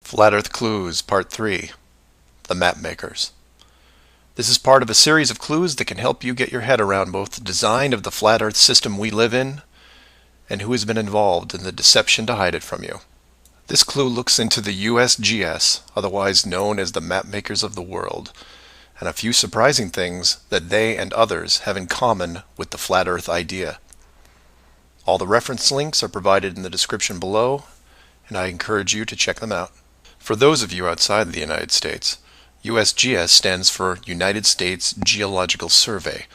Flat Earth Clues, Part 3, The Map Makers. This is part of a series of clues that can help you get your head around both the design of the flat Earth system we live in and who has been involved in the deception to hide it from you. This clue looks into the USGS, otherwise known as the Map Makers of the World, and a few surprising things that they and others have in common with the flat Earth idea. All the reference links are provided in the description below, and I encourage you to check them out. For those of you outside the United States, USGS stands for United States Geological Survey,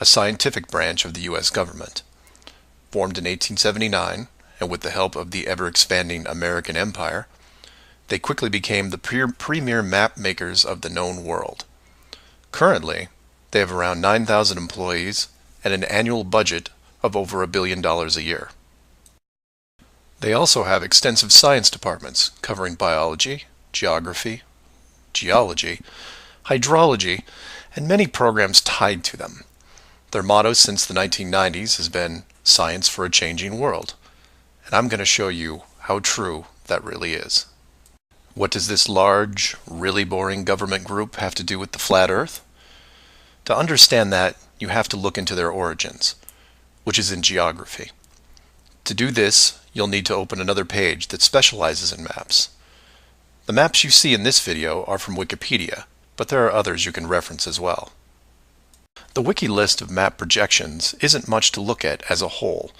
a scientific branch of the U.S. government. Formed in 1879, and with the help of the ever-expanding American Empire, they quickly became the premier map makers of the known world. Currently, they have around 9,000 employees and an annual budget of over $1 billion a year. They also have extensive science departments covering biology, geography, geology, hydrology, and many programs tied to them. Their motto since the 1990s has been "Science for a Changing World," and I'm going to show you how true that really is. What does this large, really boring government group have to do with the flat Earth? To understand that, you have to look into their origins, which is in geography. To do this, you'll need to open another page that specializes in maps. The maps you see in this video are from Wikipedia, but there are others you can reference as well. The wiki list of map projections isn't much to look at as a whole,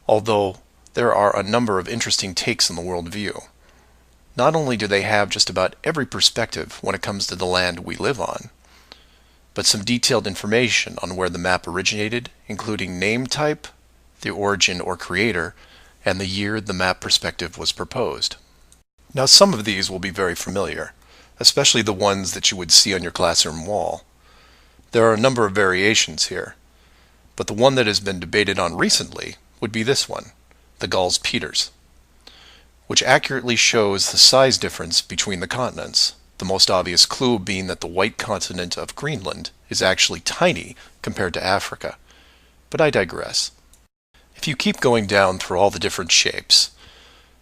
although there are a number of interesting takes on the world view. Not only do they have just about every perspective when it comes to the land we live on, but some detailed information on where the map originated, including name type, the origin or creator, and the year the map perspective was proposed. Now, some of these will be very familiar, especially the ones that you would see on your classroom wall. There are a number of variations here, but the one that has been debated on recently would be this one, the Gauls-Peters, which accurately shows the size difference between the continents, the most obvious clue being that the white continent of Greenland is actually tiny compared to Africa. But I digress. If you keep going down through all the different shapes,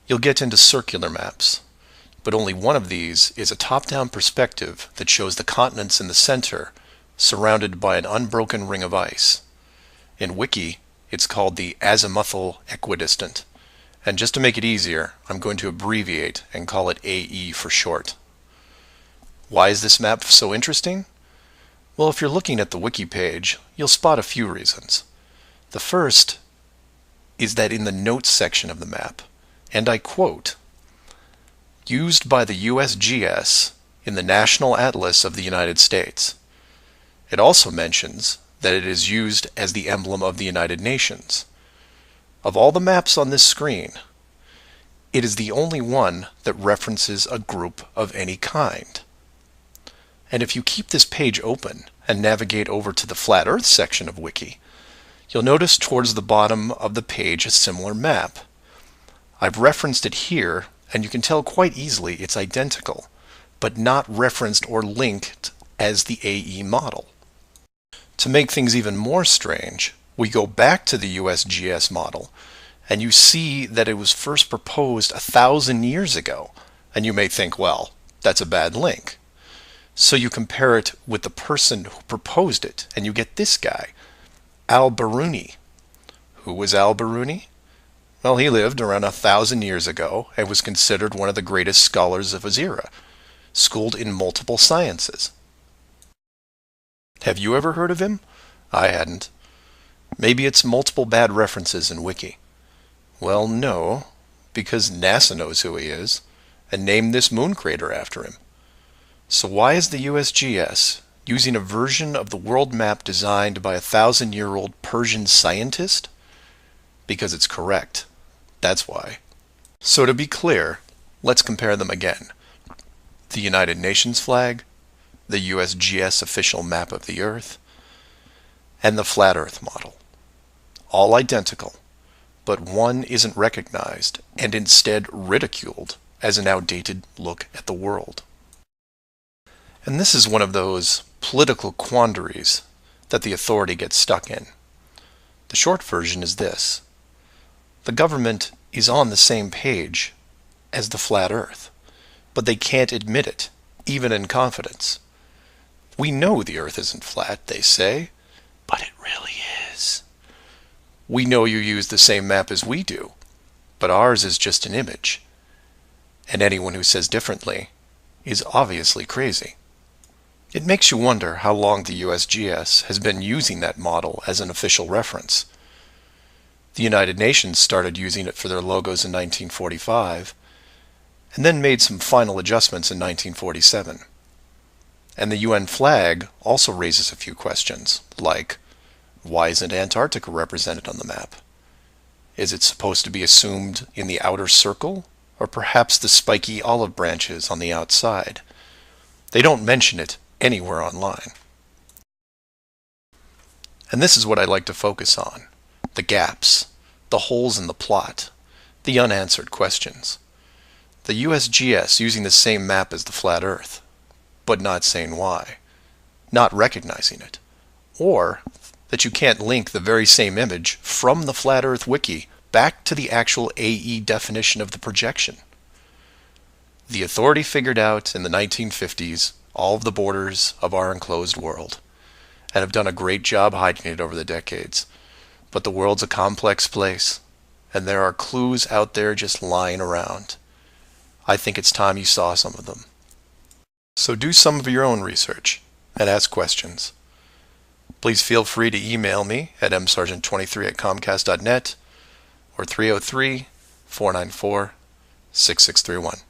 you'll get into circular maps, but only one of these is a top-down perspective that shows the continents in the center, surrounded by an unbroken ring of ice. In Wiki, it's called the azimuthal equidistant, and just to make it easier, I'm going to abbreviate and call it AE for short. Why is this map so interesting? Well, if you're looking at the Wiki page, you'll spot a few reasons. The first is that in the notes section of the map, and I quote, "Used by the USGS in the National Atlas of the United States." It also mentions that it is used as the emblem of the United Nations. Of all the maps on this screen, it is the only one that references a group of any kind. And if you keep this page open and navigate over to the Flat Earth section of Wiki, you'll notice towards the bottom of the page a similar map. I've referenced it here, and you can tell quite easily it's identical, but not referenced or linked as the AE model. To make things even more strange, we go back to the USGS model, and you see that it was first proposed 1,000 years ago, and you may think, well, that's a bad link. So you compare it with the person who proposed it, and you get this guy, Al-Biruni. Who was Al-Biruni? Well, he lived around 1,000 years ago and was considered one of the greatest scholars of his era, schooled in multiple sciences. Have you ever heard of him? I hadn't. Maybe it's multiple bad references in Wiki. Well, no, because NASA knows who he is and named this moon crater after him. So why is the USGS using a version of the world map designed by a 1,000-year-old Persian scientist? Because it's correct. That's why. So to be clear, let's compare them again. The United Nations flag, the USGS official map of the Earth, and the Flat Earth model. All identical, but one isn't recognized and instead ridiculed as an outdated look at the world. And this is one of those political quandaries that the authority gets stuck in. The short version is this: the government is on the same page as the flat Earth, but they can't admit it, even in confidence. We know the Earth isn't flat, they say, but it really is. We know you use the same map as we do, but ours is just an image. And anyone who says differently is obviously crazy. It makes you wonder how long the USGS has been using that model as an official reference. The United Nations started using it for their logos in 1945, and then made some final adjustments in 1947. And the UN flag also raises a few questions, like, why isn't Antarctica represented on the map? Is it supposed to be assumed in the outer circle, or perhaps the spiky olive branches on the outside? They don't mention it anywhere online. And this is what I like to focus on: the gaps, the holes in the plot, the unanswered questions. The USGS using the same map as the flat Earth, but not saying why, not recognizing it, or that you can't link the very same image from the Flat Earth Wiki back to the actual AE definition of the projection. The authority figured out in the 1950s all of the borders of our enclosed world, and have done a great job hiding it over the decades. But the world's a complex place, and there are clues out there just lying around. I think it's time you saw some of them. So do some of your own research and ask questions. Please feel free to email me at msargent23@comcast.net or 303-494-6631.